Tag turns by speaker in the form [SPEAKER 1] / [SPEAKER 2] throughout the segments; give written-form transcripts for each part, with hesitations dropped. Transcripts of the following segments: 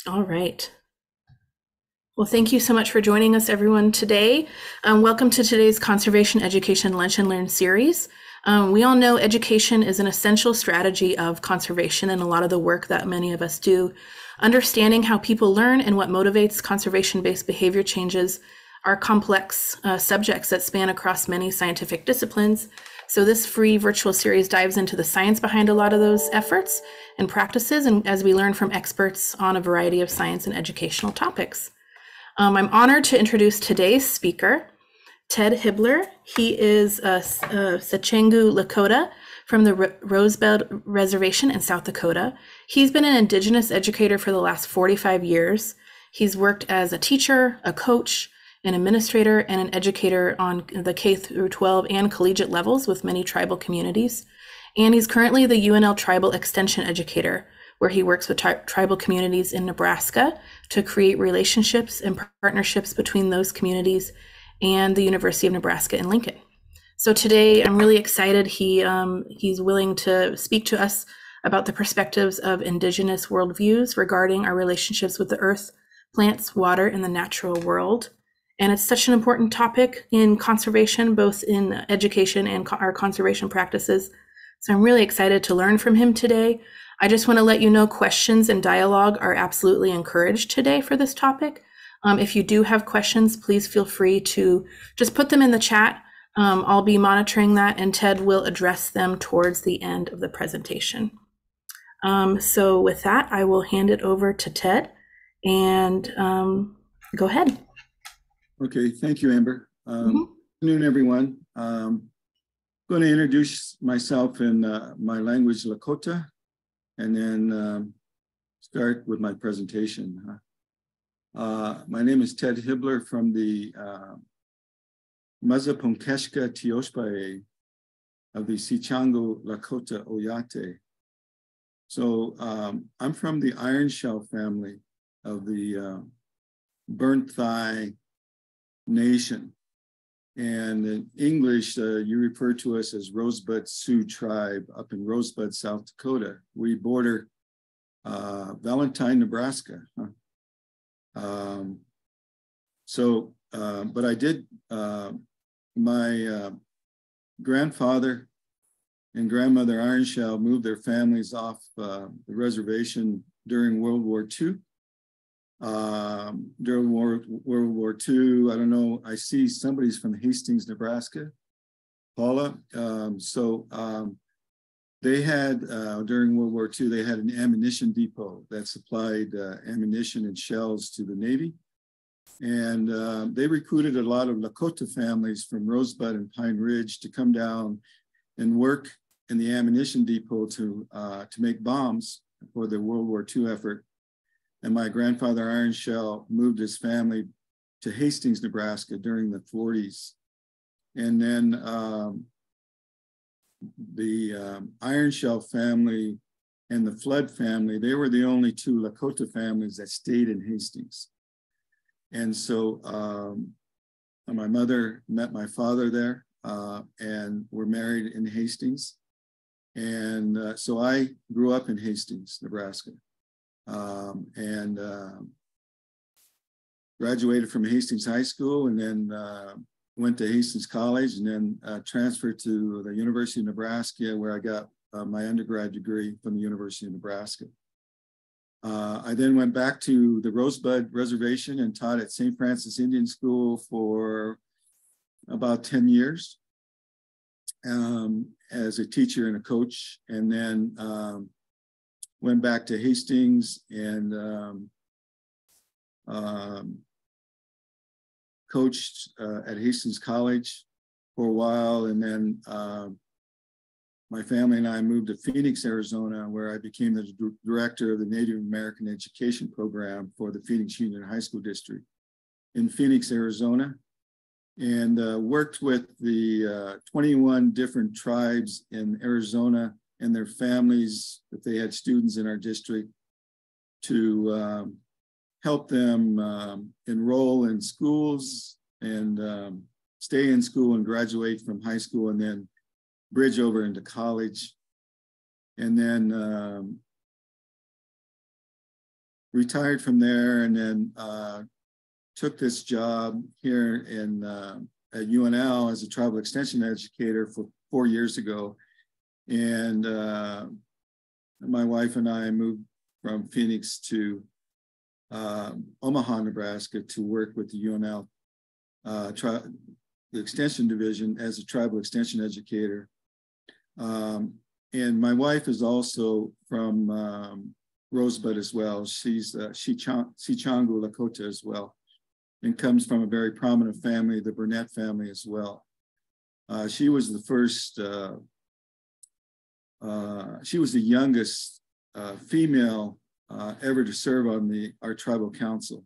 [SPEAKER 1] All right. Well, thank you so much for joining us, everyone, today. Welcome to today's Conservation Education Lunch and Learn series. We all know education is an essential strategy of conservation and a lot of the work that many of us do. Understanding how people learn and what motivates conservation-based behavior changes are complex subjects that span across many scientific disciplines. So this free virtual series dives into the science behind a lot of those efforts and practices, and as we learn from experts on a variety of science and educational topics. I'm honored to introduce today's speaker, Ted Hibbler. He is a Sicangu Lakota from the Rosebud Reservation in South Dakota. He's been an Indigenous educator for the last 45 years. He's worked as a teacher, a coach, an administrator, and an educator on the K through 12 and collegiate levels with many tribal communities. And he's currently the UNL Tribal Extension Educator, where he works with tribal communities in Nebraska to create relationships and partnerships between those communities and the University of Nebraska-Lincoln. So today I'm really excited he's willing to speak to us about the perspectives of Indigenous worldviews regarding our relationships with the earth, plants, water, and the natural world. And it's such an important topic in conservation, both in education and our conservation practices. So I'm really excited to learn from him today. I just want to let you know questions and dialogue are absolutely encouraged today for this topic. If you do have questions, please feel free to just put them in the chat. I'll be monitoring that, and Ted will address them towards the end of the presentation. So with that, I will hand it over to Ted, and go ahead.
[SPEAKER 2] Okay, thank you, Amber. Good afternoon, everyone. I'm going to introduce myself in my language, Lakota, and then start with my presentation. My name is Ted Hibbler from the Mazapunkeshka Tioshpae of the Sicangu Lakota Oyate. So I'm from the Iron Shell family of the Burnt Thigh Nation. And in English, you refer to us as Rosebud Sioux tribe up in Rosebud, South Dakota. We border Valentine, Nebraska. But I did, my grandfather and grandmother Iron Shell moved their families off the reservation during World War II. During World War II, I don't know, I see somebody's from Hastings, Nebraska, Paula. They had, during World War II, they had an ammunition depot that supplied ammunition and shells to the Navy. And they recruited a lot of Lakota families from Rosebud and Pine Ridge to come down and work in the ammunition depot to make bombs for the World War II effort. And my grandfather, Iron Shell, moved his family to Hastings, Nebraska during the 40s. And then the Iron Shell family and the Flood family, they were the only two Lakota families that stayed in Hastings. And so my mother met my father there and were married in Hastings. And so I grew up in Hastings, Nebraska. Graduated from Hastings High School, and then went to Hastings College, and then transferred to the University of Nebraska, where I got my undergrad degree from the University of Nebraska. I then went back to the Rosebud Reservation and taught at St. Francis Indian School for about 10 years as a teacher and a coach, and then went back to Hastings and coached at Hastings College for a while. And then my family and I moved to Phoenix, Arizona, where I became the director of the Native American Education Program for the Phoenix Union High School District in Phoenix, Arizona, and worked with the 21 different tribes in Arizona and their families, if they had students in our district, to help them enroll in schools and stay in school and graduate from high school, and then bridge over into college. And then retired from there and then took this job here in at UNL as a tribal extension educator for 4 years ago. And my wife and I moved from Phoenix to Omaha, Nebraska to work with the UNL the extension division as a tribal extension educator. And my wife is also from Rosebud as well. She's Sicangu Lakota as well, and comes from a very prominent family, the Burnett family as well. She was the first, she was the youngest female ever to serve on our tribal council.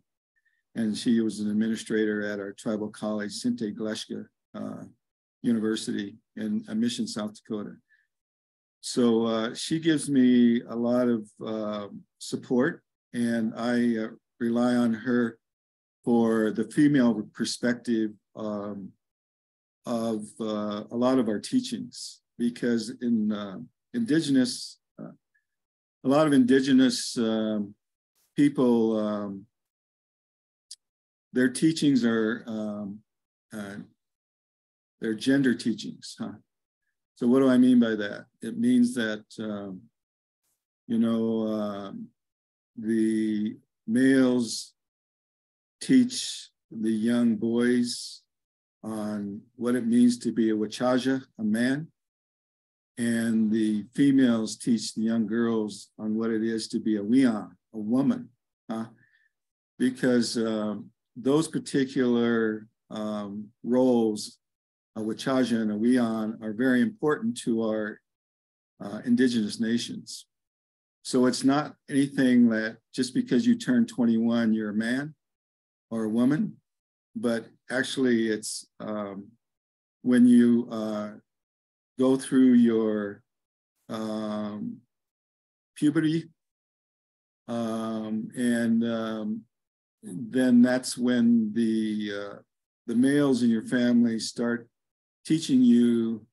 [SPEAKER 2] And she was an administrator at our tribal college, Sicangu Lakota University in Mission, South Dakota. So she gives me a lot of support, and I rely on her for the female perspective of a lot of our teachings, because in a lot of indigenous people, their teachings are they're gender teachings. Huh? So what do I mean by that? It means that, the males teach the young boys on what it means to be a wachaja, a man, and the females teach the young girls on what it is to be a wian, a woman, huh? Because those particular roles, a wachaja and a wian, are very important to our indigenous nations. So it's not anything that just because you turn 21, you're a man or a woman, but actually it's when you go through your puberty, then that's when the males in your family start teaching you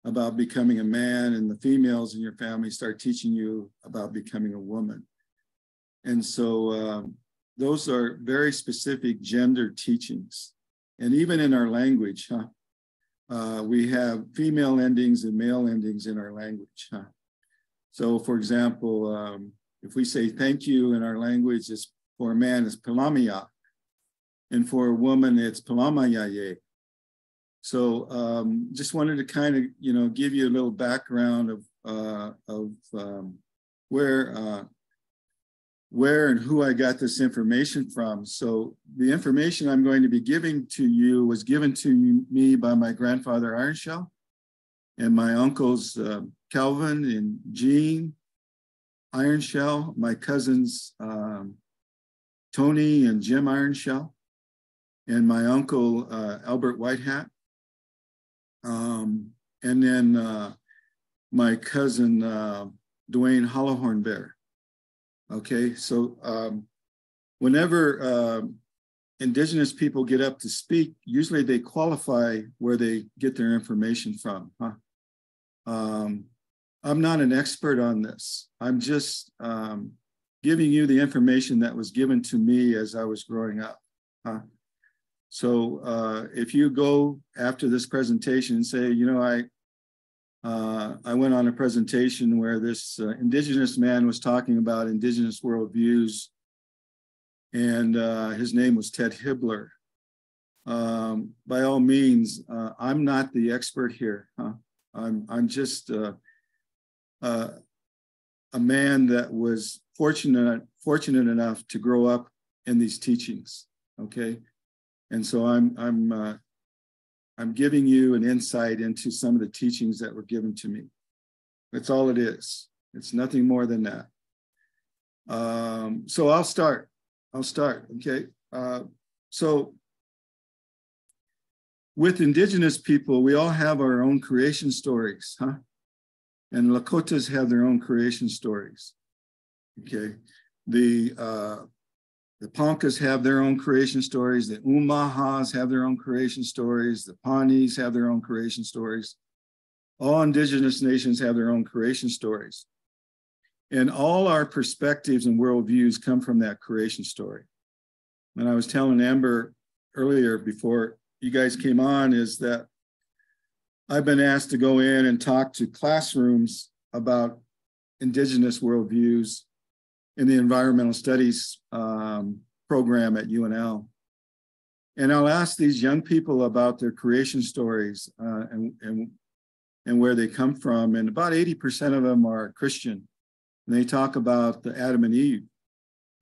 [SPEAKER 2] about becoming a man, and the females in your family start teaching you about becoming a woman. And so those are very specific gender teachings. And even in our language, we have female endings and male endings in our language. So for example, if we say thank you in our language, it's, for a man, it's palamiya. And for a woman, it's palamayaye. So just wanted to kind of, give you a little background of where and who I got this information from. So the information I'm going to be giving to you was given to me by my grandfather Ironshell and my uncles Calvin and Jean Ironshell, my cousins Tony and Jim Ironshell, and my uncle Albert Whitehat. And then my cousin Dwayne Hollowhorn Bear. Okay, so whenever indigenous people get up to speak, usually they qualify where they get their information from. Huh? I'm not an expert on this. I'm just giving you the information that was given to me as I was growing up. Huh? So if you go after this presentation and say, I went on a presentation where this indigenous man was talking about indigenous worldviews, and his name was Ted Hibbler. By all means, I'm not the expert here. Huh? I'm just a man that was fortunate enough to grow up in these teachings. Okay. And so I'm giving you an insight into some of the teachings that were given to me. That's all it is. It's nothing more than that. So I'll start. Okay. So with indigenous people, we all have our own creation stories, huh? And Lakotas have their own creation stories. Okay. The Ponkas have their own creation stories. The Umahas have their own creation stories. The Pawnees have their own creation stories. All indigenous nations have their own creation stories. And all our perspectives and worldviews come from that creation story. And I was telling Amber earlier before you guys came on is that I've been asked to go in and talk to classrooms about Indigenous worldviews in the environmental studies program at UNL. And I'll ask these young people about their creation stories and where they come from. And about 80% of them are Christian. And they talk about the Adam and Eve.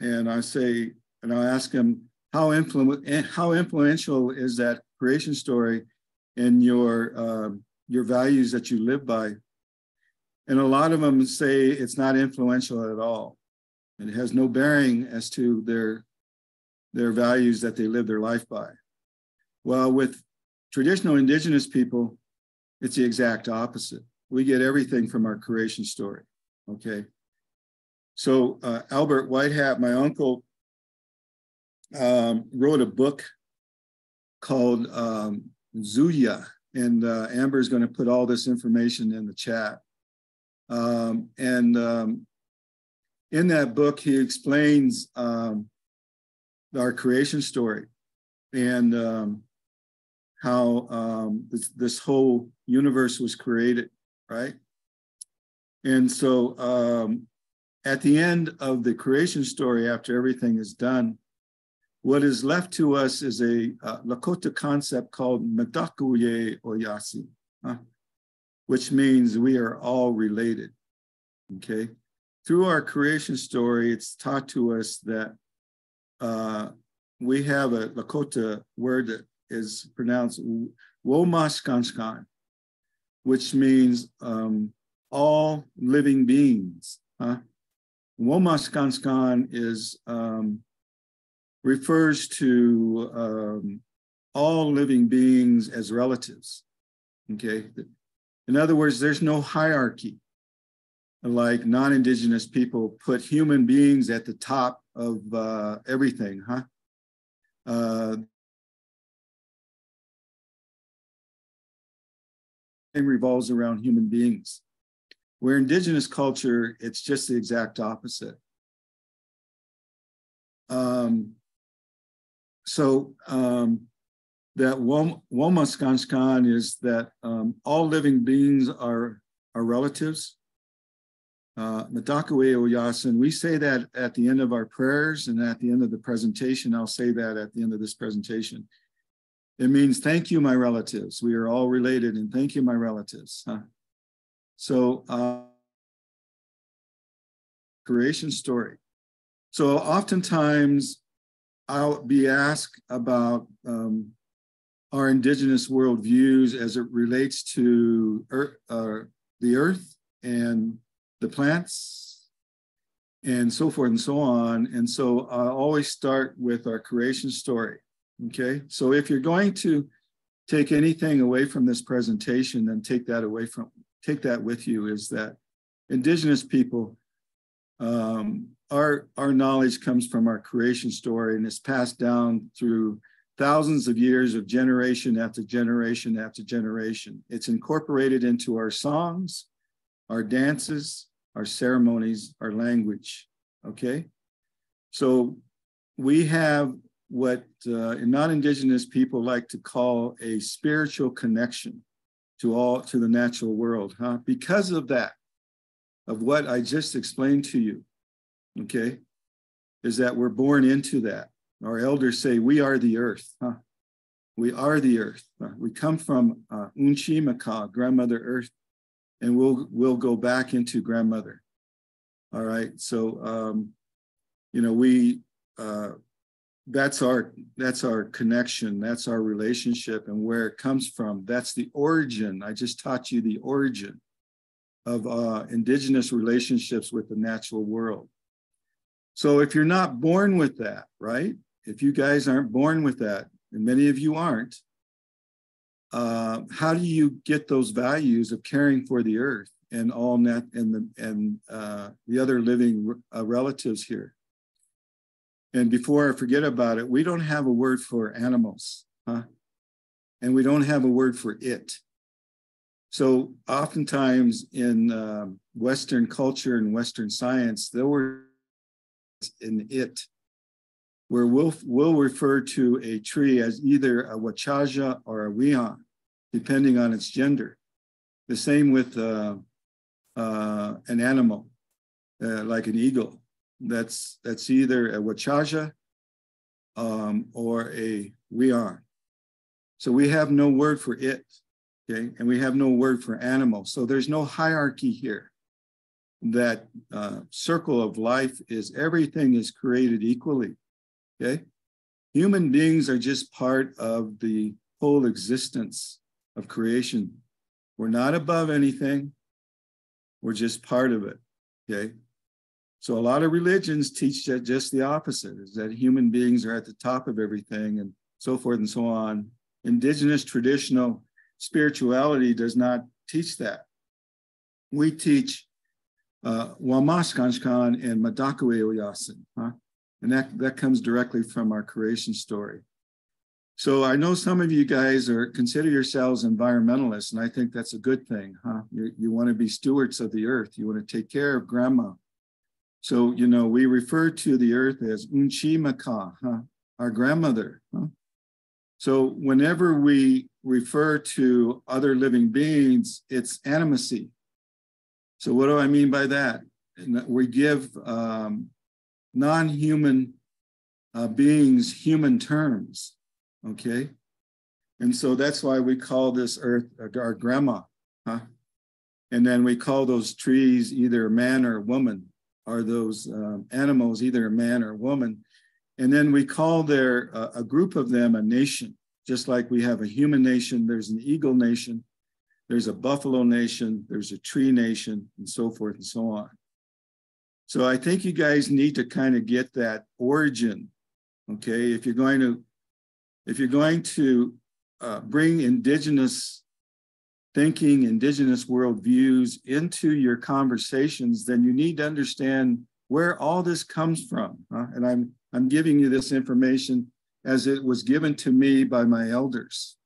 [SPEAKER 2] And I say, and I'll ask them, how influential is that creation story in your values that you live by? And a lot of them say it's not influential at all. And it has no bearing as to their values that they live their life by. Well, with traditional Indigenous people, it's the exact opposite. We get everything from our creation story, okay? So Albert Whitehat, my uncle, wrote a book called Zuya, and Amber is going to put all this information in the chat. In that book, he explains our creation story and how this whole universe was created, right? And so at the end of the creation story, after everything is done, what is left to us is a Lakota concept called Madakuye Oyasi, which means we are all related, okay? Through our creation story, it's taught to us that we have a Lakota word that is pronounced Womaskanskan, which means all living beings. Womaskanskan is refers to all living beings as relatives, okay? In other words, there's no hierarchy. Like non-Indigenous people put human beings at the top of everything, it revolves around human beings. Where Indigenous culture, it's just the exact opposite. That Womaskanskan is that all living beings are relatives. Madakuwe Oyasin, we say that at the end of our prayers and at the end of the presentation. I'll say that at the end of this presentation. It means, thank you, my relatives. We are all related, and thank you, my relatives. So, creation story. So oftentimes I'll be asked about our Indigenous worldviews as it relates to the earth and the plants and so forth and so on. And so I always start with our creation story, okay? So if you're going to take anything away from this presentation, then take that with you, is that Indigenous people, our knowledge comes from our creation story, and it's passed down through thousands of years of generation after generation after generation. It's incorporated into our songs, our dances, our ceremonies, our language, okay? So we have what non-Indigenous people like to call a spiritual connection to the natural world, because of that, of what I just explained to you, okay, is that we're born into that. Our elders say, we are the earth, We are the earth. We come from Unchimaka, grandmother earth, and we'll go back into grandmother. All right, so that's our connection, that's our relationship, and where it comes from. That's the origin. I just taught you the origin of Indigenous relationships with the natural world. So if you're not born with that, right? If you guys aren't born with that, and many of you aren't, how do you get those values of caring for the earth and all net and the other living relatives here? And before I forget about it, we don't have a word for animals, and we don't have a word for it. So oftentimes in Western culture and Western science, there were in it, where we'll refer to a tree as either a wachaja or a wian, depending on its gender. The same with an animal, like an eagle. That's either a wachaja or a wian. So we have no word for it, okay? And we have no word for animal. So there's no hierarchy here. That circle of life is everything is created equally, okay? Human beings are just part of the whole existence of creation. We're not above anything. We're just part of it, okay? So a lot of religions teach that just the opposite, is that human beings are at the top of everything and so forth and so on. Indigenous traditional spirituality does not teach that. We teach Wamaskanskan and Madakwe Oyasin, and that comes directly from our creation story. So I know some of you guys consider yourselves environmentalists, and I think that's a good thing, You want to be stewards of the earth. You want to take care of grandma. So, we refer to the earth as Unchimaka, our grandmother. So whenever we refer to other living beings, it's animacy. So what do I mean by that? We give non-human beings human terms, okay? And so that's why we call this earth our grandma, And then we call those trees either man or woman, or those animals either a man or a woman. And then we call a group of them a nation, just like we have a human nation, there's an eagle nation, there's a buffalo nation, there's a tree nation, and so forth and so on. So I think you guys need to kind of get that origin, okay? If you're going to bring indigenous thinking, indigenous worldviews into your conversations, then you need to understand where all this comes from. And I'm giving you this information as it was given to me by my elders.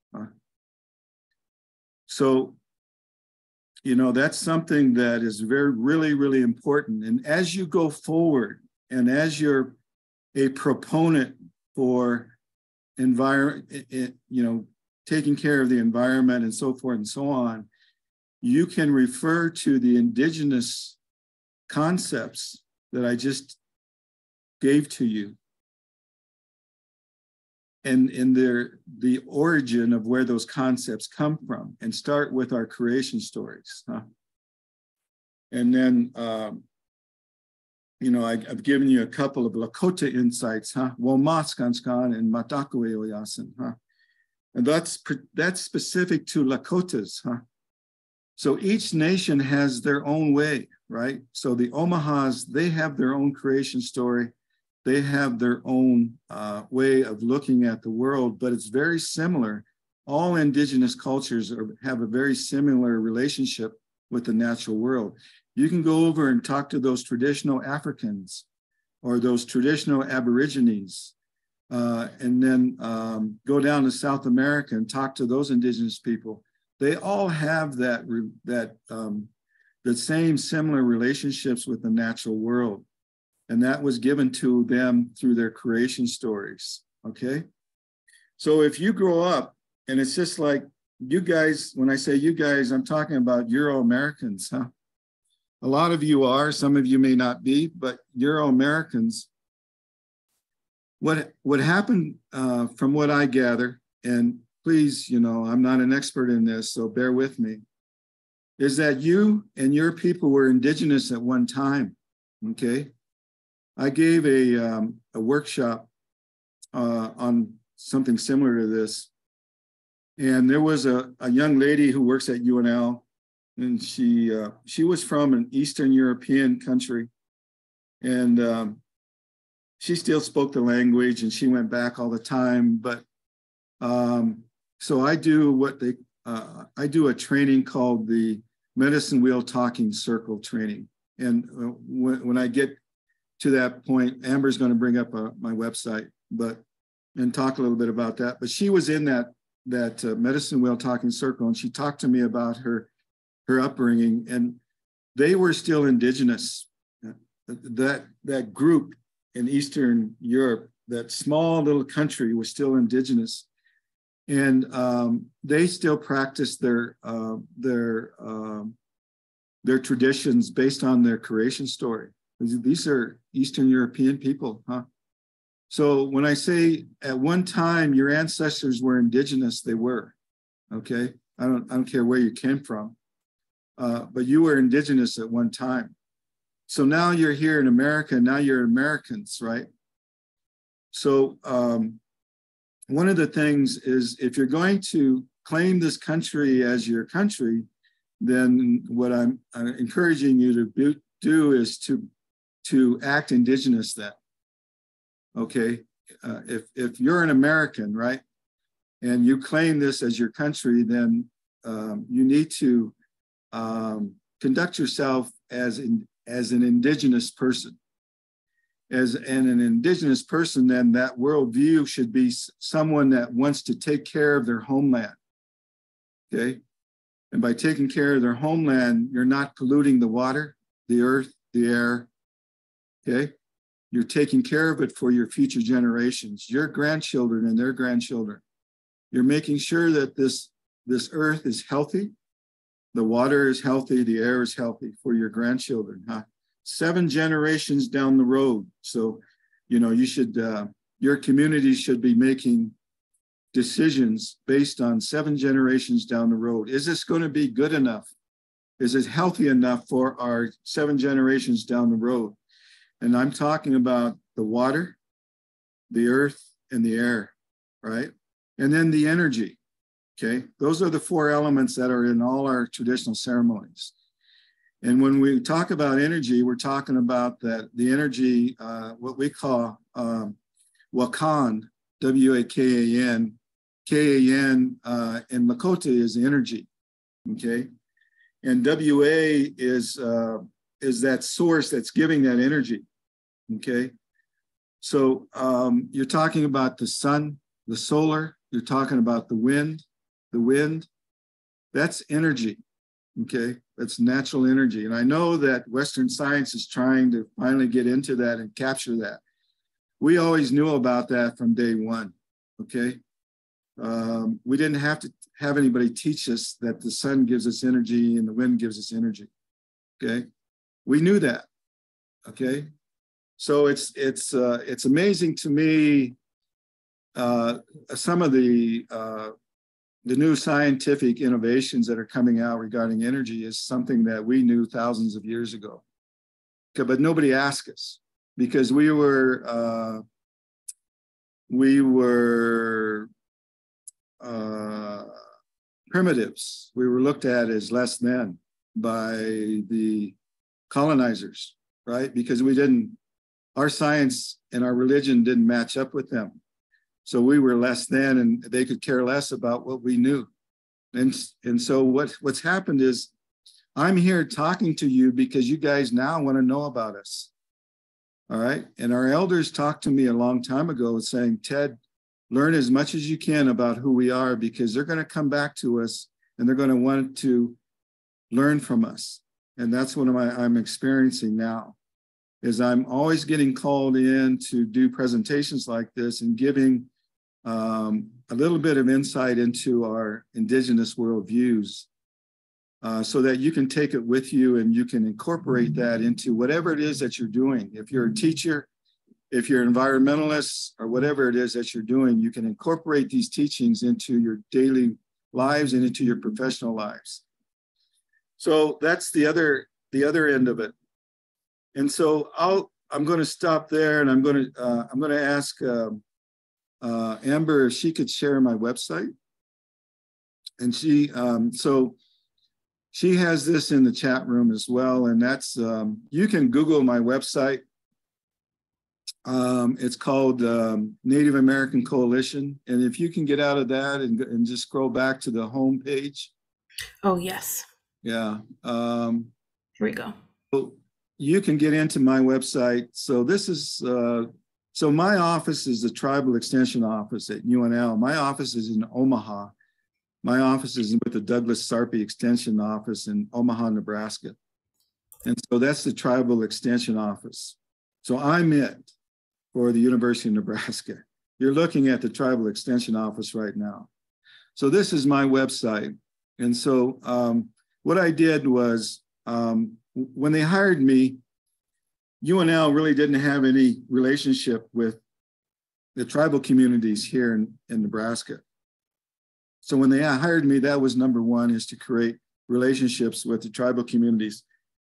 [SPEAKER 2] So, that's something that is really, really important. And as you go forward, and as you're a proponent for taking care of the environment and so forth and so on, you can refer to the indigenous concepts that I just gave to you, and in the origin of where those concepts come from, and start with our creation stories. And then, I've given you a couple of Lakota insights, Womaskanskan and Madakwe Oyasin, And that's specific to Lakotas, So each nation has their own way, right? So the Omahas, they have their own creation story. They have their own way of looking at the world, but it's very similar. All indigenous cultures have a very similar relationship with the natural world. You can go over and talk to those traditional Africans or those traditional Aborigines, and then go down to South America and talk to those indigenous people. They all have the same similar relationships with the natural world. And that was given to them through their creation stories, okay? So if you grow up, and it's just like you guys, when I say you guys, I'm talking about Euro-Americans, A lot of you are, some of you may not be, but Euro-Americans, what happened from what I gather, and please, I'm not an expert in this, so bear with me, is that you and your people were indigenous at one time, okay? I gave a workshop on something similar to this. And there was a young lady who works at UNL, and she was from an Eastern European country. And she still spoke the language, and she went back all the time. But so I do I do a training called the Medicine Wheel Talking Circle training. And when I get to that point, Amber's going to bring up my website, and talk a little bit about that. But she was in that Medicine Wheel Talking Circle, and she talked to me about her her upbringing, and they were still indigenous. That group in Eastern Europe, that small little country, was still indigenous, and they still practiced their traditions based on their creation story. These are Eastern European people, huh? So when I say at one time your ancestors were indigenous, they were, okay? I don't care where you came from, but you were indigenous at one time. So now you're here in America, now you're Americans, right? So one of the things is, if you're going to claim this country as your country, then what I'm encouraging you to do is to act indigenous then, okay? If you're an American, right, and you claim this as your country, then you need to conduct yourself as an indigenous person. As an indigenous person, then that worldview should be someone that wants to take care of their homeland, okay? And by taking care of their homeland, you're not polluting the water, the earth, the air, okay? You're taking care of it for your future generations, your grandchildren and their grandchildren. You're making sure that this earth is healthy, the water is healthy, the air is healthy for your grandchildren, huh? 7 generations down the road. So, you know, you should, your community should be making decisions based on 7 generations down the road. Is this going to be good enough? Is it healthy enough for our 7 generations down the road? And I'm talking about the water, the earth, and the air, right? And then the energy, okay? Those are the 4 elements that are in all our traditional ceremonies. And when we talk about energy, we're talking about that the energy, what we call Wakan, W-A-K-A-N. K-A-N in Lakota is energy, okay? And W-A is that source that's giving that energy, okay? So you're talking about the sun, the solar, you're talking about the wind, that's energy, okay? That's natural energy. And I know that Western science is trying to finally get into that and capture that. We always knew about that from day one, okay? We didn't have to have anybody teach us that the sun gives us energy and the wind gives us energy, okay? We knew that, okay? So it's amazing to me, some of the new scientific innovations that are coming out regarding energy is something that we knew thousands of years ago, okay, but nobody asked us because we were primitives. We were looked at as less than by the colonizers, right? Because our science and our religion didn't match up with them. So we were less than, and they could care less about what we knew. And so what's happened is I'm here talking to you because you guys now want to know about us. All right. And our elders talked to me a long time ago saying, Ted, learn as much as you can about who we are, because they're going to come back to us and they're going to want to learn from us. And that's what I'm experiencing now, is I'm always getting called in to do presentations like this and giving a little bit of insight into our Indigenous worldviews so that you can take it with you and you can incorporate that into whatever it is that you're doing. If you're a teacher, if you're an environmentalist, or whatever it is that you're doing, you can incorporate these teachings into your daily lives and into your professional lives. So that's the other end of it. And so I'm going to stop there, and I'm going to ask Amber if she could share my website. And so she has this in the chat room as well, and that's you can Google my website. It's called Native American Coalition, and if you can get out of that and just scroll back to the home page.
[SPEAKER 1] Oh yes.
[SPEAKER 2] Yeah.
[SPEAKER 1] Here we go.
[SPEAKER 2] So you can get into my website. So this is so my office is the Tribal Extension Office at UNL. My office is in Omaha, My office is with the Douglas Sarpy Extension Office in Omaha, Nebraska. And so that's the Tribal Extension Office. So I'm it for the University of Nebraska. You're looking at the Tribal Extension Office right now. So this is my website. And so what I did was, when they hired me, UNL really didn't have any relationship with the tribal communities here in Nebraska. So when they hired me, that was number one, is to create relationships with the tribal communities,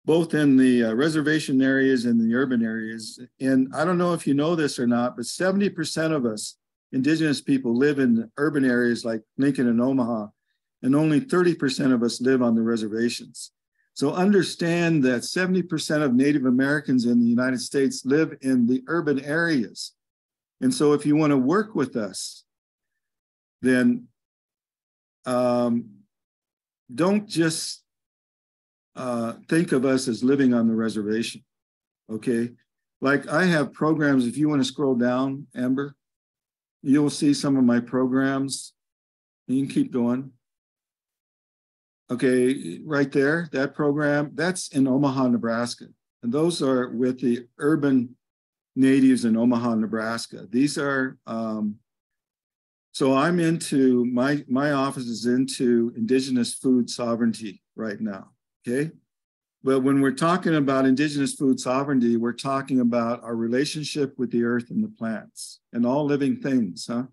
[SPEAKER 2] both in the reservation areas and the urban areas. And I don't know if you know this or not, but 70% of us Indigenous people live in urban areas like Lincoln and Omaha, and only 30% of us live on the reservations. So understand that 70% of Native Americans in the United States live in the urban areas. And so if you want to work with us, then don't just think of us as living on the reservation, okay? Like I have programs, if you want to scroll down, Amber, you'll see some of my programs. You can keep going. Okay, right there, that program, that's in Omaha, Nebraska. And those are with the urban natives in Omaha, Nebraska. These are, so I'm into, my office is into Indigenous food sovereignty right now, okay? But when we're talking about Indigenous food sovereignty, we're talking about our relationship with the earth and the plants and all living things, huh?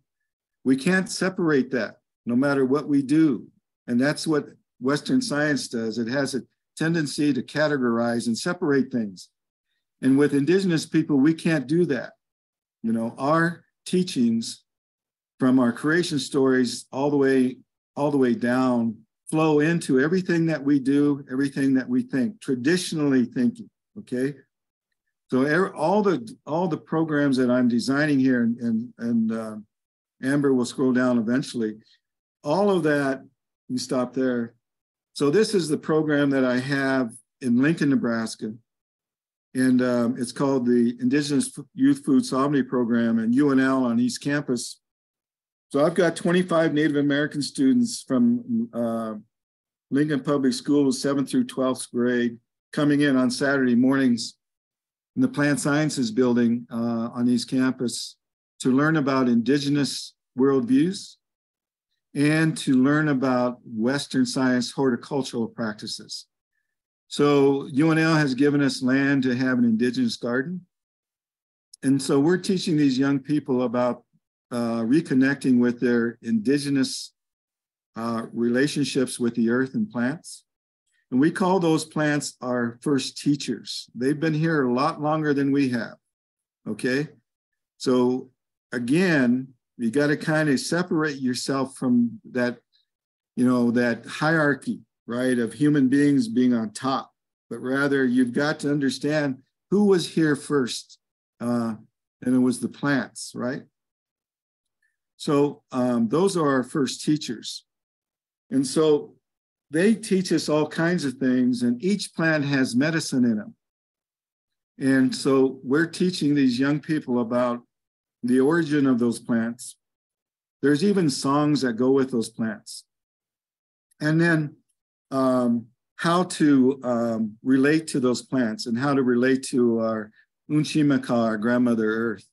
[SPEAKER 2] We can't separate that no matter what we do. And that's what Western science does. It has a tendency to categorize and separate things. And with Indigenous people, we can't do that. You know, our teachings from our creation stories all the way down flow into everything that we do, everything that we think, traditionally thinking, okay? So all the programs that I'm designing here, and Amber will scroll down eventually, all of that, you stop there. So this is the program that I have in Lincoln, Nebraska, and it's called the Indigenous Youth Food Sovereignty Program in UNL on East Campus. So I've got 25 Native American students from Lincoln Public Schools, 7th through 12th grade, coming in on Saturday mornings in the Plant Sciences building on East Campus to learn about Indigenous worldviews and to learn about Western science horticultural practices. So UNL has given us land to have an Indigenous garden. And so we're teaching these young people about reconnecting with their Indigenous relationships with the earth and plants. And we call those plants our first teachers. They've been here a lot longer than we have, okay? So again, you got to kind of separate yourself from that, you know, that hierarchy, right, of human beings being on top, but rather you've got to understand who was here first, and it was the plants, right? So those are our first teachers. And so they teach us all kinds of things, and each plant has medicine in them. And so we're teaching these young people about the origin of those plants. There's even songs that go with those plants. And then how to relate to those plants and how to relate to our Unchimaka, our grandmother earth.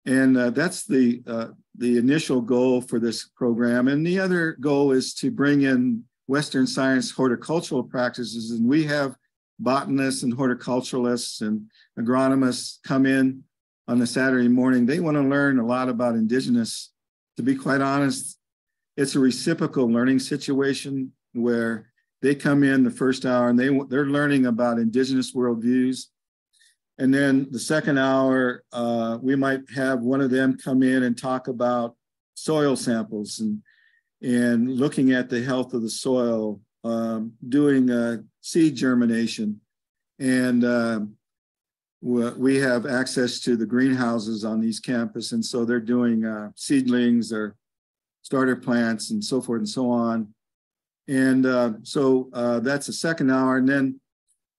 [SPEAKER 2] And that's the initial goal for this program. And the other goal is to bring in Western science horticultural practices. And we have botanists and horticulturalists and agronomists come in on a Saturday morning. They want to learn a lot about Indigenous. To be quite honest, it's a reciprocal learning situation where they come in the first hour and they're learning about Indigenous worldviews. And then the second hour, we might have one of them come in and talk about soil samples and looking at the health of the soil, doing seed germination. And we have access to the greenhouses on East Campus. And so they're doing seedlings or starter plants and so forth and so on. And so that's the second hour. And then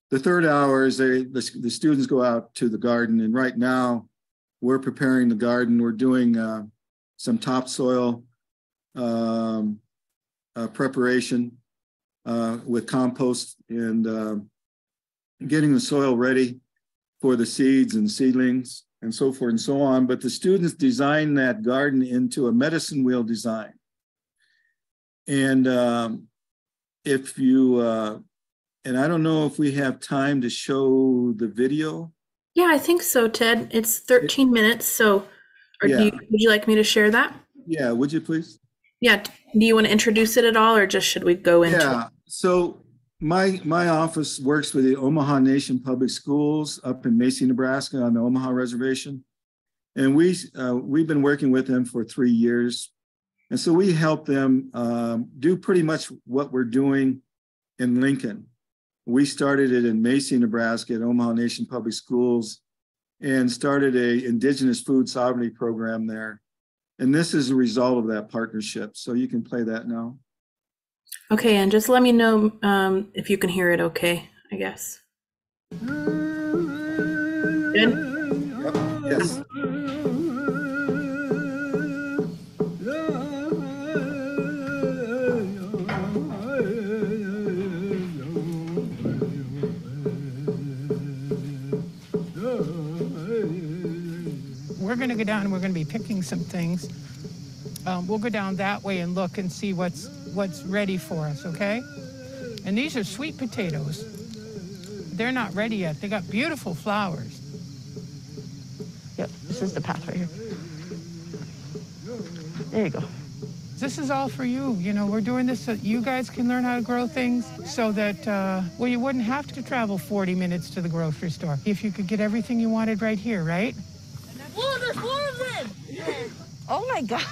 [SPEAKER 2] the third hour is the students go out to the garden. And right now we're preparing the garden. We're doing some topsoil preparation with compost and getting the soil ready for the seeds and seedlings and so forth and so on. But the students designed that garden into a medicine wheel design. And if you, and I don't know if we have time to show the video.
[SPEAKER 1] Yeah, I think so, Ted. It's 13 minutes. So would you like me to share that?
[SPEAKER 2] Yeah, would you please?
[SPEAKER 1] Yeah. Do you want to introduce it at all, or just should we go into it?
[SPEAKER 2] So my office works with the Omaha Nation Public Schools up in Macy, Nebraska on the Omaha Reservation. And we've been working with them for 3 years. And so we help them do pretty much what we're doing in Lincoln. We started it in Macy, Nebraska at Omaha Nation Public Schools and started a Indigenous food sovereignty program there. And this is a result of that partnership. So you can play that now.
[SPEAKER 1] Okay, and just let me know if you can hear it okay, I guess. Good?
[SPEAKER 2] Yep. Yes.
[SPEAKER 3] We're going to go down and we're going to be picking some things. We'll go down that way and look and see what's ready for us, okay? And these are sweet potatoes. They're not ready yet. They got beautiful flowers.
[SPEAKER 4] Yep, this is the path right here. There you go.
[SPEAKER 3] This is all for you. You know, we're doing this so that you guys can learn how to grow things so that, well, you wouldn't have to travel 40 minutes to the grocery store if you could get everything you wanted right here, right?
[SPEAKER 4] Whoa, there's more of them! Yeah. Oh my gosh.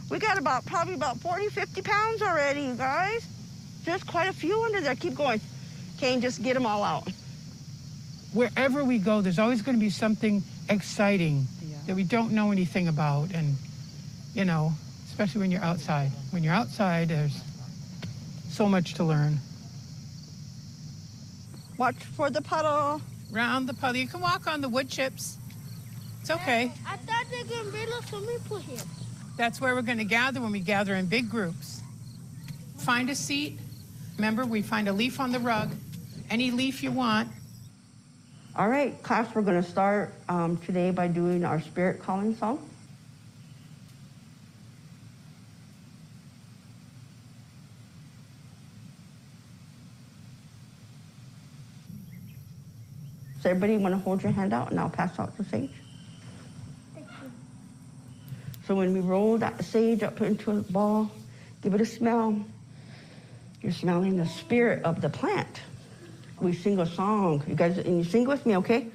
[SPEAKER 4] We got probably about 40, 50 pounds already, you guys. There's quite a few under there. Keep going. Can't just get them all out.
[SPEAKER 3] Wherever we go, there's always going to be something exciting that we don't know anything about. And, you know, especially when you're outside. When you're outside, there's so much to learn.
[SPEAKER 4] Watch for the puddle.
[SPEAKER 3] Round the puddle. You can walk on the wood chips. It's okay.
[SPEAKER 5] I thought they were going to build a swimming pool here.
[SPEAKER 3] That's where we're going to gather when we gather in big groups. Find a seat. Remember, we find a leaf on the rug. Any leaf you want.
[SPEAKER 4] All right, class, we're going to start today by doing our spirit calling song. So everybody want to hold your hand out and I'll pass out the sage. So when we roll that sage up into a ball, give it a smell. You're smelling the spirit of the plant. We sing a song. You guys, and you sing with me, okay?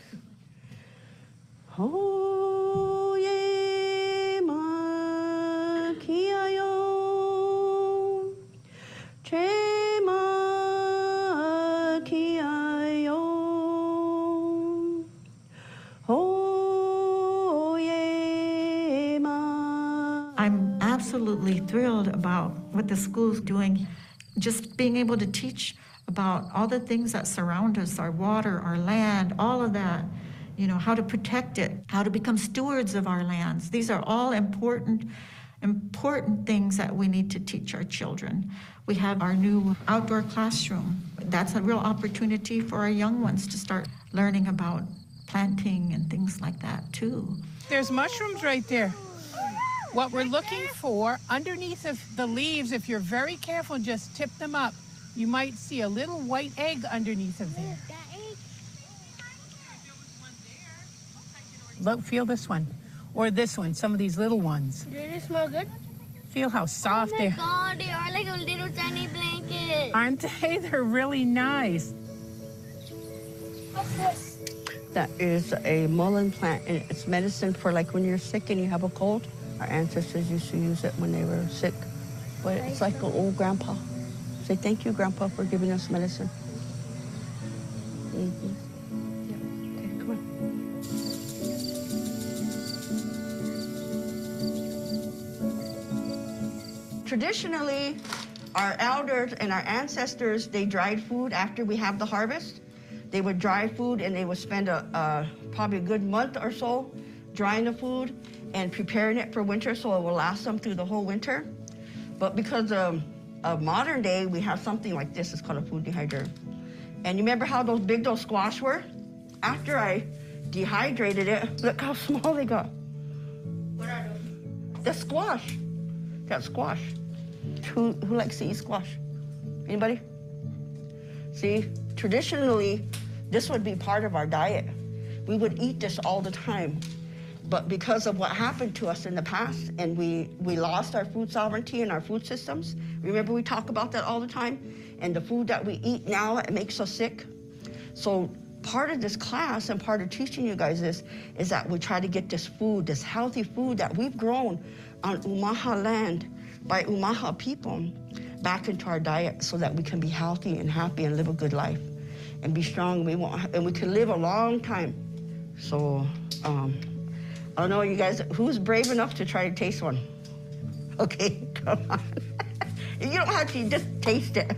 [SPEAKER 4] Oh, ye ma kia yo, che ma kia yo. Oh, ye ma.
[SPEAKER 6] I'm absolutely thrilled about what the school's doing. Just being able to teach about all the things that surround us, our water, our land, all of that, you know, how to protect it, how to become stewards of our lands. These are all important things that we need to teach our children. We have our new outdoor classroom. That's a real opportunity for our young ones to start learning about planting and things like that too.
[SPEAKER 3] There's mushrooms right there. What we're looking for, underneath of the leaves, if you're very careful, just tip them up, you might see a little white egg underneath of there. Look, feel this one, or this one, some of these little ones.
[SPEAKER 5] Do they smell good?
[SPEAKER 3] Feel how soft they are.
[SPEAKER 5] Oh my God, they are like a little tiny blanket.
[SPEAKER 3] Aren't they? They're really nice.
[SPEAKER 5] What's this?
[SPEAKER 4] That is a mullein plant, and it's medicine for like when you're sick and you have a cold. Our ancestors used to use it when they were sick, but it's like an old grandpa. Say thank you, Grandpa, for giving us medicine. Mm-hmm. Yeah. Okay, come on. Traditionally, our elders and our ancestors, they dried food after we have the harvest. They would dry food and they would spend probably a good month or so drying the food and preparing it for winter so it will last them through the whole winter. But because of modern day, we have something like this. It's called a food dehydrator. And you remember how those squash were? After I dehydrated it, look how small they got. What are those? The squash. That squash. Who likes to eat squash? Anybody? See, traditionally, this would be part of our diet. We would eat this all the time. But because of what happened to us in the past, and we lost our food sovereignty and our food systems, remember we talk about that all the time? And the food that we eat now, it makes us sick. So part of this class and part of teaching you guys this is that we try to get this food, this healthy food that we've grown on Umaha land by Umaha people back into our diet so that we can be healthy and happy and live a good life and be strong. And we can live a long time. So, I don't know, you guys, who's brave enough to try to taste one? Okay, come on. You don't have to, just taste it.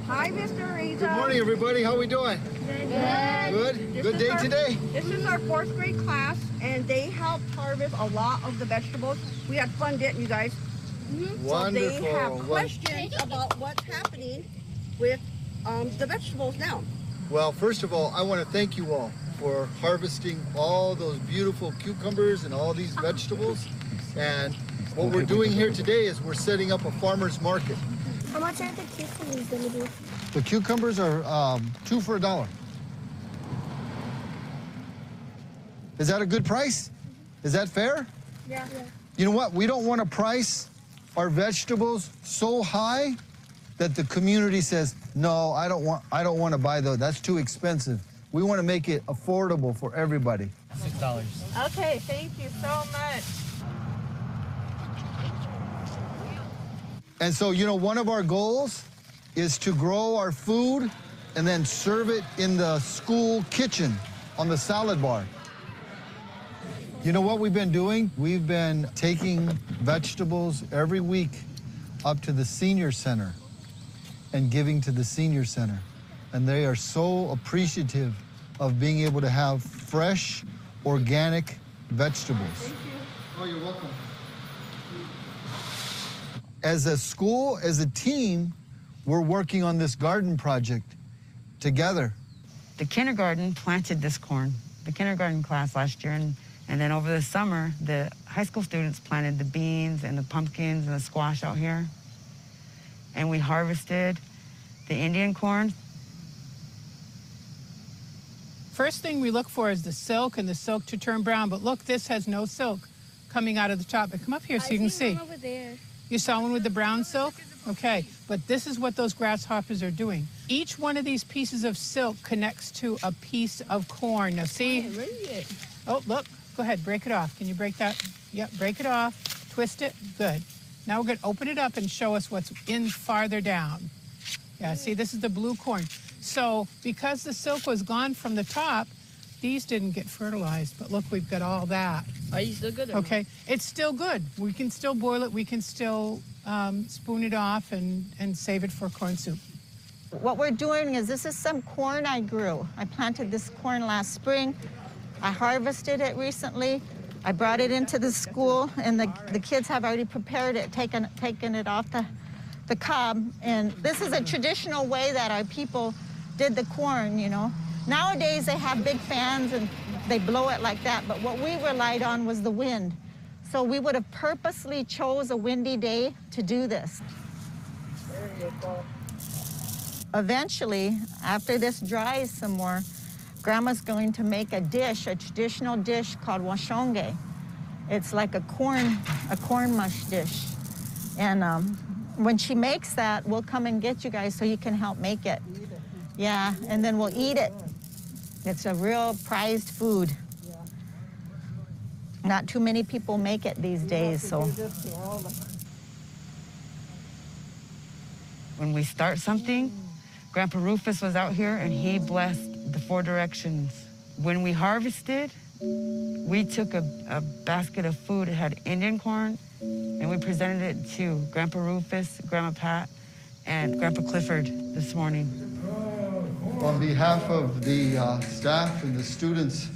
[SPEAKER 4] Hi, Mr. Reza.
[SPEAKER 2] Good morning, everybody. How we doing?
[SPEAKER 5] Good.
[SPEAKER 2] Good day today?
[SPEAKER 4] This is our 4th grade class, and they helped harvest a lot of the vegetables. We had fun, didn't you guys?
[SPEAKER 2] Wonderful.
[SPEAKER 4] So they have questions about what's happening with the vegetables now.
[SPEAKER 2] Well, first of all, I want to thank you all for harvesting all those beautiful cucumbers and all these vegetables. And what we're doing here today is we're setting up a farmer's market.
[SPEAKER 5] How much are the cucumbers going to be?
[SPEAKER 2] The cucumbers are 2 for $1. Is that a good price? Is that fair?
[SPEAKER 5] Yeah.
[SPEAKER 2] You know what? We don't want to price our vegetables so high that the community says, no, I don't want to buy those. That's too expensive. We want to make it affordable for everybody.
[SPEAKER 7] $6.
[SPEAKER 3] Okay, thank you so much.
[SPEAKER 2] And so, you know, one of our goals is to grow our food and then serve it in the school kitchen on the salad bar. You know what we've been doing? We've been taking vegetables every week up to the senior center and giving to the senior center. And they are so appreciative of being able to have fresh, organic vegetables.
[SPEAKER 4] Thank you.
[SPEAKER 2] Oh, you're welcome. As a school, as a team, we're working on this garden project together.
[SPEAKER 8] The kindergarten planted this corn, the kindergarten class last year, and then over the summer, the high school students planted the beans and the pumpkins and the squash out here. And we harvested the Indian corn.
[SPEAKER 3] First thing we look for is the silk and the silk to turn brown. But look, this has no silk coming out of the top. But come up here so you can see.
[SPEAKER 5] Over there.
[SPEAKER 3] You saw one with the brown silk? Okay, but this is what those grasshoppers are doing. Each one of these pieces of silk connects to a piece of corn. Now see? Oh, look, go ahead, break it off. Can you break that? Yep, break it off, twist it, good. Now we're gonna open it up and show us what's in farther down. Yeah, see, this is the blue corn. So because the silk was gone from the top, these didn't get fertilized, but look, we've got all that.
[SPEAKER 9] Are you still good?
[SPEAKER 3] Okay, it's still good. We can still boil it. We can still spoon it off and save it for corn soup.
[SPEAKER 6] What we're doing is, this is some corn I grew. I planted this corn last spring. I harvested it recently. I brought it into the school, and the kids have already prepared it, taken it off the cob. And this is a traditional way that our people did the corn, you know. Nowadays, they have big fans and they blow it like that, but what we relied on was the wind. So we would have purposely chose a windy day to do this.
[SPEAKER 9] There you go.
[SPEAKER 6] Eventually, after this dries some more, Grandma's going to make a dish, a traditional dish called washonge. It's like a corn mush dish. And when she makes that, we'll come and get you guys so you can help make it. Yeah, and then we'll eat it. It's a real prized food. Not too many people make it these days, so.
[SPEAKER 8] When we start something, Grandpa Rufus was out here and he blessed the 4 directions. When we harvested, we took a basket of food. It had Indian corn, and we presented it to Grandpa Rufus, Grandma Pat, and Grandpa Clifford this morning.
[SPEAKER 7] On behalf of the staff and the students,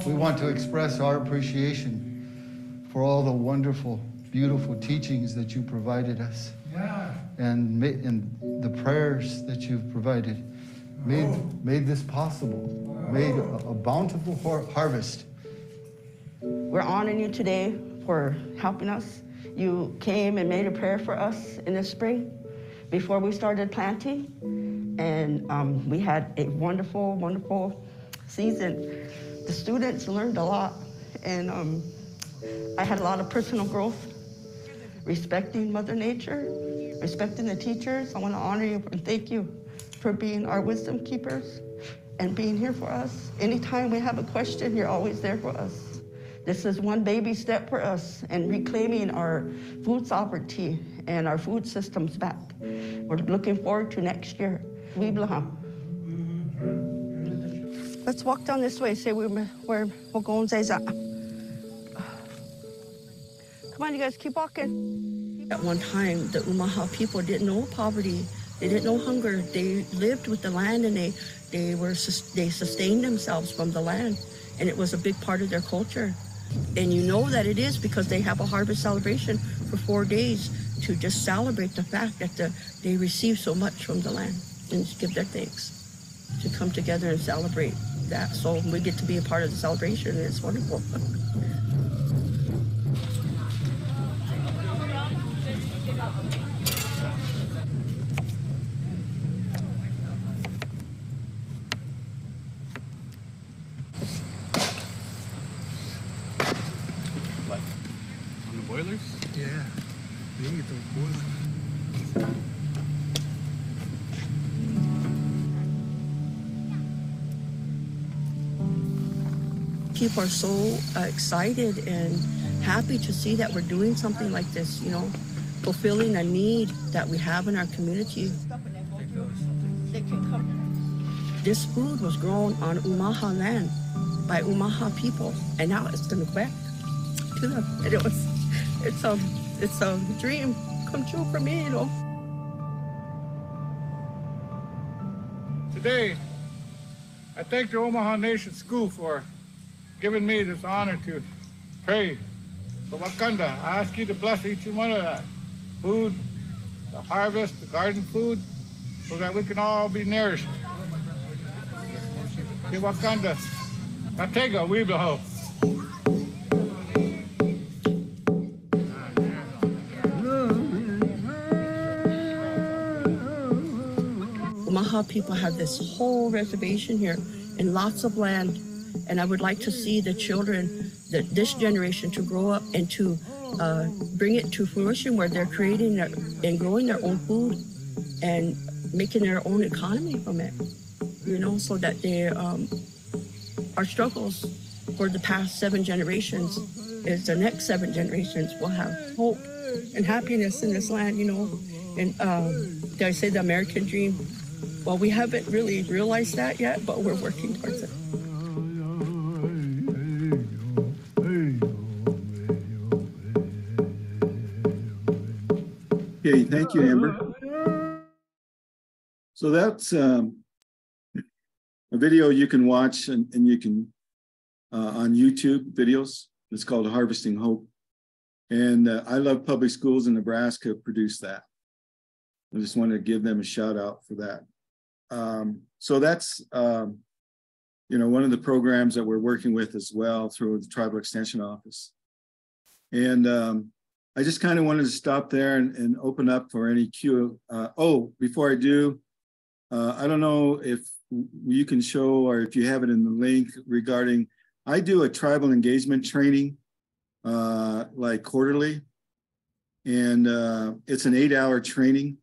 [SPEAKER 7] we want to express our appreciation for all the wonderful, beautiful teachings that you provided us. And the prayers that you've provided made this possible, made a bountiful harvest.
[SPEAKER 4] We're honoring you today for helping us. You came and made a prayer for us in the spring before we started planting. And we had a wonderful, wonderful season. The students learned a lot. And I had a lot of personal growth, respecting Mother Nature, respecting the teachers. I want to honor you and thank you for being our wisdom keepers and being here for us. Anytime we have a question, you're always there for us. This is one baby step for us in reclaiming our food sovereignty and our food systems back. We're looking forward to next year. Let's walk down this way. Say we're going Zayza. Come on, you guys, keep walking. At one time, the Umaha people didn't know poverty. They didn't know hunger. They lived with the land, and they sustained themselves from the land, and it was a big part of their culture. And you know that it is because they have a harvest celebration for 4 days to just celebrate the fact that they receive so much from the land and give their thanks, to come together and celebrate that. So we get to be a part of the celebration, and it's wonderful.
[SPEAKER 10] Boilers? Yeah. They need those boilers.
[SPEAKER 4] People are so excited and happy to see that we're doing something like this, you know, fulfilling a need that we have in our community. This food was grown on Umaha land by Umaha people, and now it's going to go back to them. And it's a dream come true for me, you know.
[SPEAKER 10] Today, I thank the Omaha Nation School for giving me this honor to pray for Wakanda. I ask you to bless each one of that food, the harvest, the garden food, so that we can all be nourished. To Wakanda, Atega, Weebleho.
[SPEAKER 4] Omaha people have this whole reservation here and lots of land, and I would like to see the children, this generation, to grow up and to bring it to fruition where they're creating and growing their own food and making their own economy from it, you know, so that our struggles for the past 7 generations is the next 7 generations will have hope and happiness in this land, you know. And did I say the American dream? Well, we haven't really realized that yet, but we're working towards it.
[SPEAKER 2] Okay, thank you, Amber. So that's a video you can watch and you can on YouTube videos. It's called Harvesting Hope. And I Love Public Schools in Nebraska produced that. I just wanted to give them a shout out for that. So that's, you know, one of the programs that we're working with as well through the Tribal Extension Office. And I just kind of wanted to stop there and open up for any Q. Before I do, I don't know if you can show or if you have it in the link regarding, I do a tribal engagement training like quarterly, and it's an 8-hour training.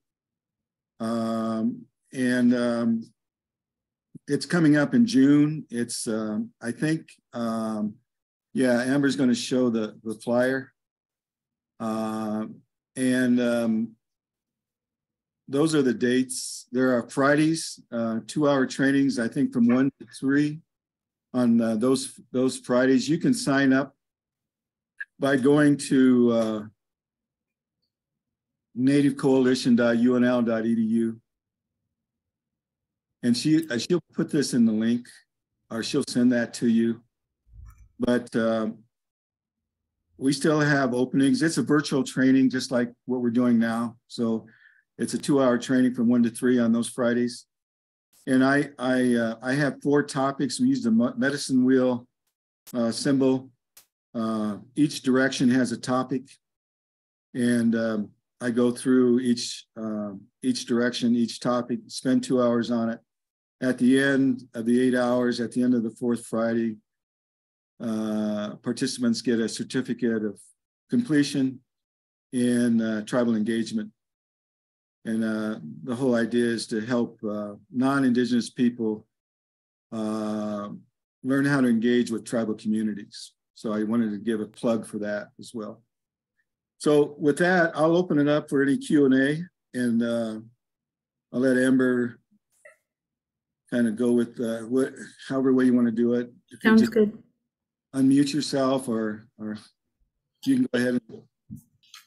[SPEAKER 2] It's coming up in June. It's, I think, Amber's going to show the flyer. Those are the dates. There are Fridays, 2-hour trainings, I think from 1 to 3 on those Fridays. You can sign up by going to nativecoalition.unl.edu. And she'll put this in the link, or she'll send that to you. But we still have openings. It's a virtual training, just like what we're doing now. So it's a 2-hour training from 1 to 3 on those Fridays. And I have 4 topics. We use the medicine wheel symbol. Each direction has a topic, and I go through each direction, each topic, spend 2 hours on it. At the end of the 8 hours, at the end of the 4th Friday, participants get a certificate of completion in tribal engagement. And the whole idea is to help non-Indigenous people learn how to engage with tribal communities. So I wanted to give a plug for that as well. So with that, I'll open it up for any Q&A, and I'll let Amber kind of go with however way you want to do it.
[SPEAKER 1] Sounds good.
[SPEAKER 2] Unmute yourself, or you can go ahead and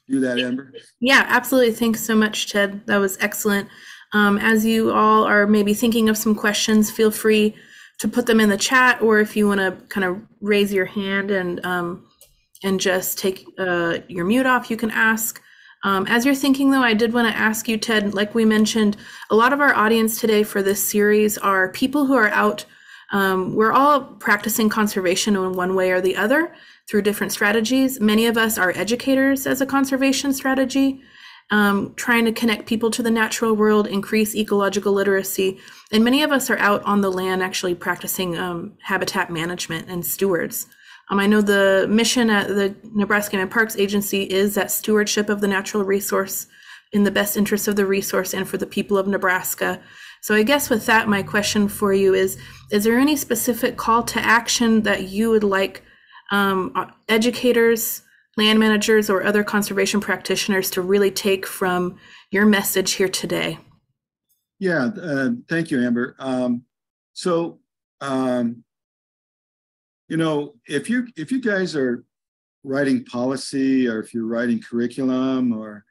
[SPEAKER 2] do that, Amber.
[SPEAKER 1] Yeah, absolutely. Thanks so much, Ted. That was excellent. As you all are maybe thinking of some questions, feel free to put them in the chat, or if you want to kind of raise your hand and just take your mute off, you can ask. As you're thinking, though, I did want to ask you, Ted, like we mentioned, a lot of our audience today for this series are people who are out. We're all practicing conservation in one way or the other through different strategies. Many of us are educators as a conservation strategy, trying to connect people to the natural world, increase ecological literacy. And many of us are out on the land actually practicing habitat management and stewards. I know the mission at the Nebraska National Parks Agency is that stewardship of the natural resource in the best interest of the resource and for the people of Nebraska. So I guess with that, my question for you is there any specific call to action that you would like educators, land managers, or other conservation practitioners to really take from your message here today?
[SPEAKER 2] Yeah, thank you, Amber. You know, if you guys are writing policy, or if you're writing curriculum, or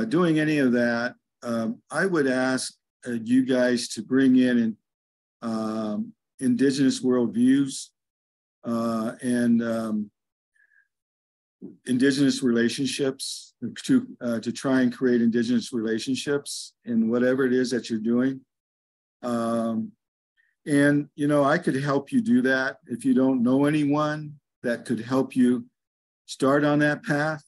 [SPEAKER 2] doing any of that, I would ask you guys to bring in Indigenous worldviews and Indigenous relationships to try and create Indigenous relationships in whatever it is that you're doing. And, you know, I could help you do that. If you don't know anyone that could help you start on that path.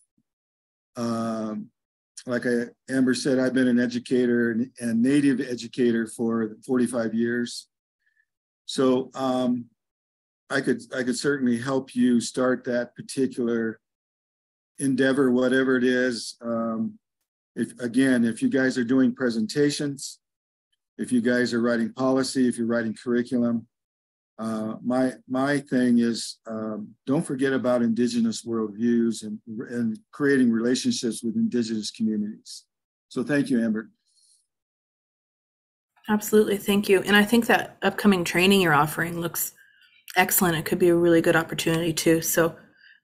[SPEAKER 2] Like Amber said, I've been an educator and native educator for 45 years. So I could certainly help you start that particular endeavor, whatever it is. If you guys are doing presentations, if you guys are writing policy, if you're writing curriculum, my thing is don't forget about Indigenous worldviews and creating relationships with Indigenous communities. So thank you, Amber.
[SPEAKER 1] Absolutely, thank you. And I think that upcoming training you're offering looks excellent. It could be a really good opportunity too. So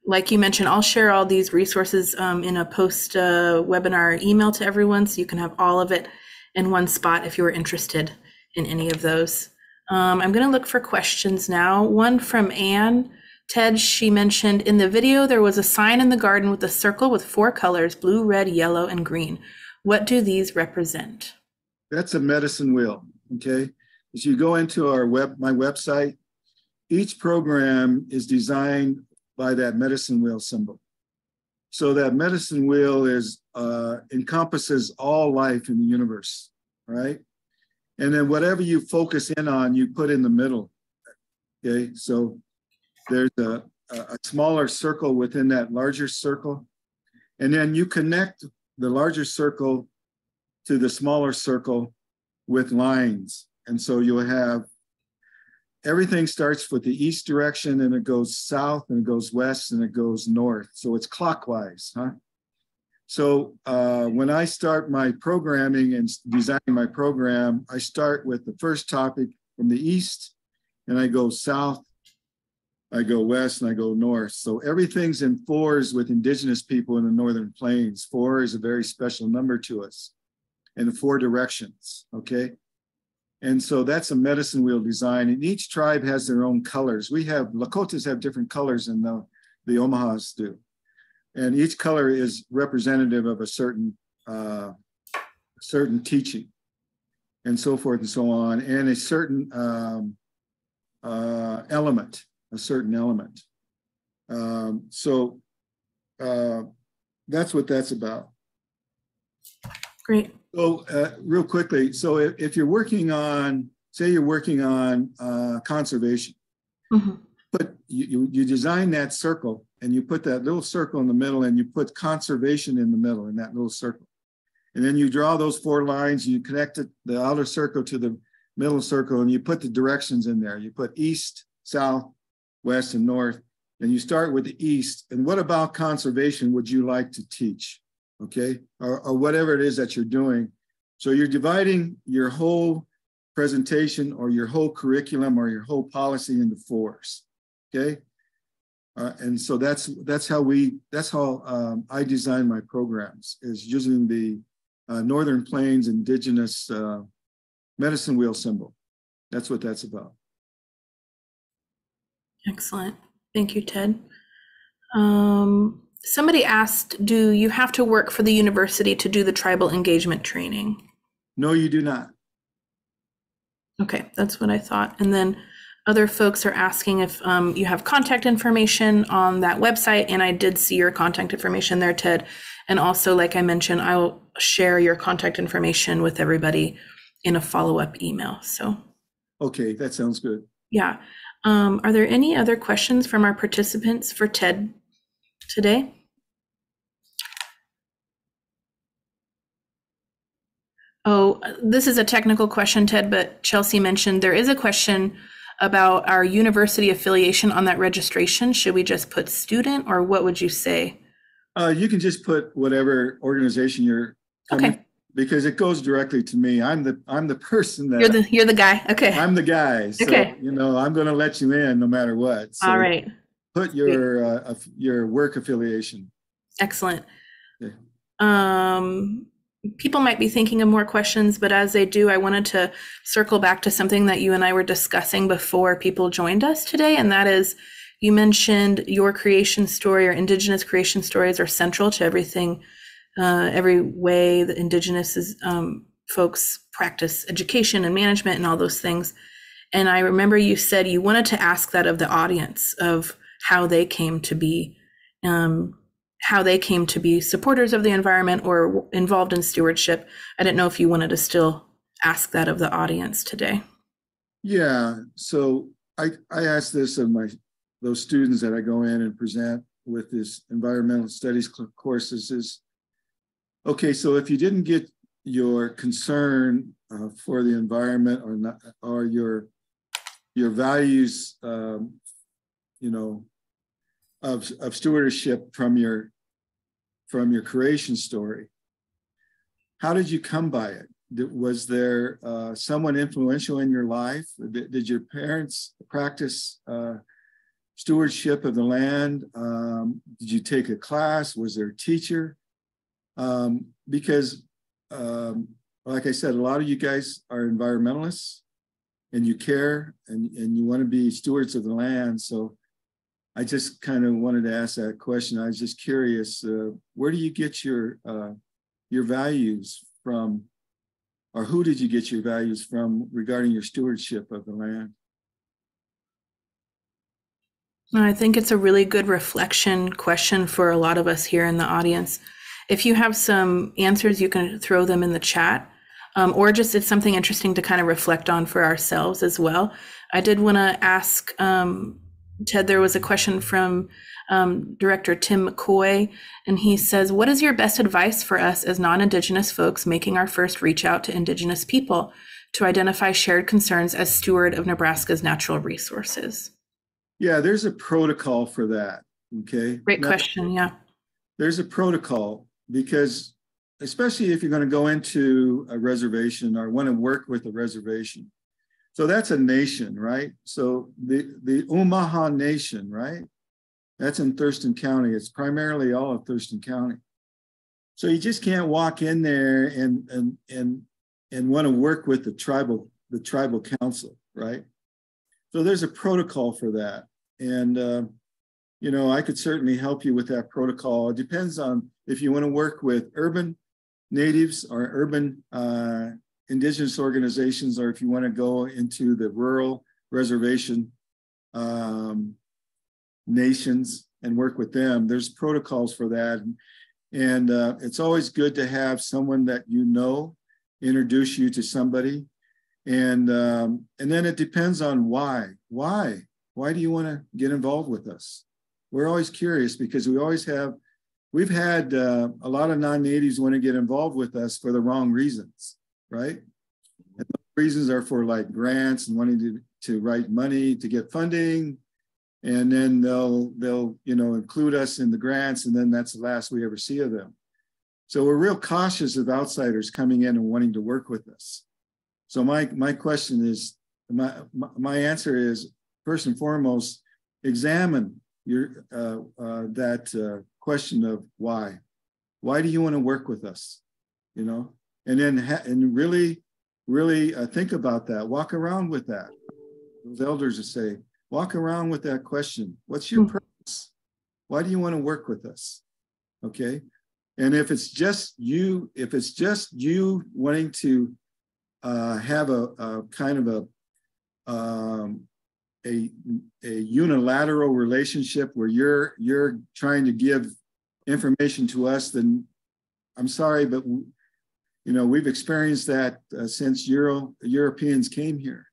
[SPEAKER 1] like you mentioned, I'll share all these resources in a post webinar email to everyone, so you can have all of it in one spot if you were interested in any of those. I'm going to look for questions now. One from Anne. Ted, she mentioned in the video there was a sign in the garden with a circle with 4 colors, blue, red, yellow, and green. What do these represent?
[SPEAKER 2] That's a medicine wheel, okay? As you go into my website, each program is designed by that medicine wheel symbol. So that medicine wheel encompasses all life in the universe, right? And then whatever you focus in on, you put in the middle, okay? So there's a smaller circle within that larger circle. And then you connect the larger circle to the smaller circle with lines. And so you'll have, everything starts with the east direction, and it goes south, and it goes west, and it goes north. So it's clockwise, huh? So when I start my programming and designing my program, I start with the first topic from the east, and I go south, I go west, and I go north. So everything's in 4s with Indigenous people in the Northern Plains. 4 is a very special number to us, and 4 directions, okay? And so that's a medicine wheel design. And each tribe has their own colors. Lakotas have different colors than the Omahas do. And each color is representative of a certain teaching, and so forth and so on, and a certain element. That's what that's about.
[SPEAKER 1] Great.
[SPEAKER 2] So real quickly, so if you're working on, say you're working on conservation,
[SPEAKER 1] mm-hmm.
[SPEAKER 2] but you design that circle and you put that little circle in the middle and you put conservation in the middle in that little circle. And then you draw those 4 lines, you connect the outer circle to the middle circle, and you put the directions in there. You put east, south, west, and north, and you start with the east. And what about conservation would you like to teach? Okay, or whatever it is that you're doing. So you're dividing your whole presentation or your whole curriculum or your whole policy into 4s. Okay, and so that's how I design my programs, is using the Northern Plains Indigenous medicine wheel symbol. That's what that's about.
[SPEAKER 1] Excellent. Thank you, Ted. Somebody asked, do you have to work for the university to do the tribal engagement training?
[SPEAKER 2] No, you do not.
[SPEAKER 1] Okay, that's what I thought. And then other folks are asking if you have contact information on that website, and I did see your contact information there, Ted. And also, like I mentioned, I will share your contact information with everybody in a follow-up email. So,
[SPEAKER 2] okay, that sounds good.
[SPEAKER 1] Yeah. Are there any other questions from our participants for Ted today? Oh, this is a technical question, Ted, but Chelsea mentioned there is a question about our university affiliation on that registration. Should we just put student, or what would you say?
[SPEAKER 2] You can just put whatever organization you're coming, okay, because it goes directly to me. I'm the person that
[SPEAKER 1] you're the guy. Okay.
[SPEAKER 2] I'm the guy. So, okay. I'm going to let you in no matter what. So
[SPEAKER 1] all right.
[SPEAKER 2] Put your work affiliation.
[SPEAKER 1] Excellent. Okay. People might be thinking of more questions, but as they do, I wanted to circle back to something that you and I were discussing before people joined us today, and that is, you mentioned your creation story or Indigenous creation stories are central to everything, every way that Indigenous folks practice education and management and all those things. And I remember you said you wanted to ask that of the audience, of how they came to be supporters of the environment or involved in stewardship. I didn't know if you wanted to still ask that of the audience today.
[SPEAKER 2] Yeah, so I asked this of those students that I go in and present with this environmental studies courses is, okay, so if you didn't get your concern for the environment or not, or your values, of stewardship from your creation story, how did you come by it? Was there someone influential in your life? Did your parents practice stewardship of the land? Did you take a class? Was there a teacher? Because like I said, a lot of you guys are environmentalists and you care and you want to be stewards of the land. So I just kind of wanted to ask that question. I was just curious, where do you get your values from, or who did you get your values from regarding your stewardship of the land?
[SPEAKER 1] I think it's a really good reflection question for a lot of us here in the audience. If you have some answers, you can throw them in the chat, or just it's something interesting to kind of reflect on for ourselves as well. I did want to ask Ted, there was a question from Director Tim McCoy, and he says, what is your best advice for us as non-Indigenous folks making our first reach out to Indigenous people to identify shared concerns as steward of Nebraska's natural resources?
[SPEAKER 2] Yeah, there's a protocol for that, okay?
[SPEAKER 1] Great question, yeah.
[SPEAKER 2] There's a protocol because, especially if you're going to go into a reservation or want to work with a reservation. So that's a nation, right? So the Omaha Nation, right? That's in Thurston County. It's primarily all of Thurston County. So you just can't walk in there and want to work with the tribal the tribal council, right? So there's a protocol for that. And, you know, I could certainly help you with that protocol. It depends on if you want to work with urban natives or urban indigenous organizations, or if you want to go into the rural reservation nations and work with them. There's protocols for that. And it's always good to have someone that you know introduce you to somebody. And then it depends on why. Why do you want to get involved with us? We're always curious because we've had a lot of non-natives want to get involved with us for the wrong reasons, right? And those reasons are for like grants and wanting to write money to get funding. And then they'll you know, include us in the grants, and then that's the last we ever see of them. So we're real cautious of outsiders coming in and wanting to work with us. So my question is, my answer is, first and foremost, examine your that question of why. Why do you want to work with us? You know, and then and really think about that. Walk around with that. Those elders will say, walk around with that question. What's your purpose? Why do you want to work with us? Okay. And if it's just you wanting to have a kind of a unilateral relationship where you're trying to give information to us, then I'm sorry, but you know, we've experienced that since Europeans came here.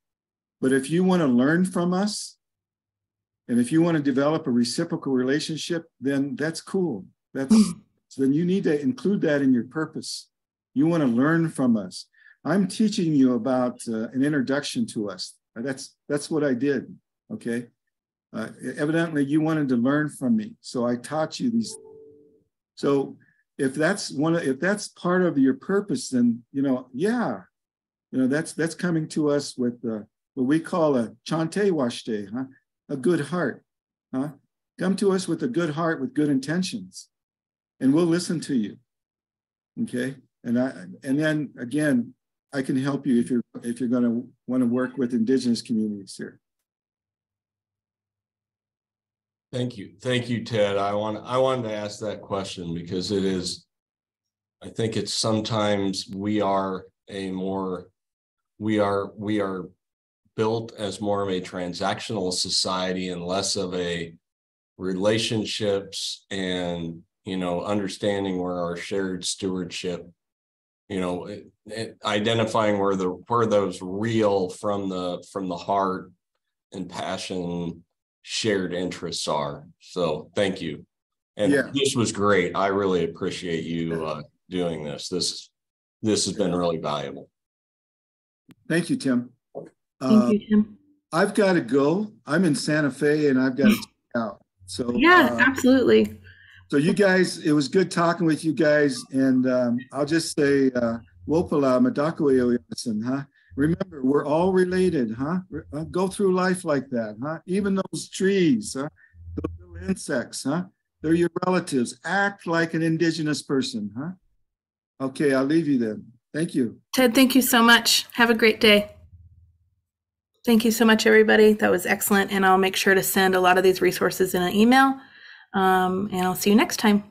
[SPEAKER 2] But if you want to learn from us, and if you want to develop a reciprocal relationship, then that's cool. Then you need to include that in your purpose. You want to learn from us. I'm teaching you about an introduction to us. That's what I did. Okay. Evidently, you wanted to learn from me, so I taught you these. So if that's part of your purpose, then you know, yeah, you know, that's coming to us with what we call a chante washte, huh? A good heart, huh? Come to us with a good heart, with good intentions, and we'll listen to you. Okay, and then again, I can help you if you're going to want to work with indigenous communities here.
[SPEAKER 11] Thank you, Ted. I wanted to ask that question because it is, I think it's sometimes we are built as more of a transactional society and less of a relationships and, you know, understanding where our shared stewardship, you know, identifying where those real from the heart and passion shared interests are. So thank you. And yeah, this was great. I really appreciate you doing this. This has been really valuable.
[SPEAKER 2] Thank you, Tim.
[SPEAKER 1] Thank you, Tim.
[SPEAKER 2] I've got to go. I'm in Santa Fe and I've got to check out. So
[SPEAKER 1] yeah, absolutely.
[SPEAKER 2] So you guys, it was good talking with you guys. And I'll just say, Wopala Madakwe Oyasin, huh? Remember, we're all related, huh? Go through life like that, huh? Even those trees, huh? Those little insects, huh? They're your relatives. Act like an indigenous person, huh? Okay, I'll leave you then. Thank you.
[SPEAKER 1] Ted, thank you so much. Have a great day. Thank you so much, everybody. That was excellent. And I'll make sure to send a lot of these resources in an email. And I'll see you next time.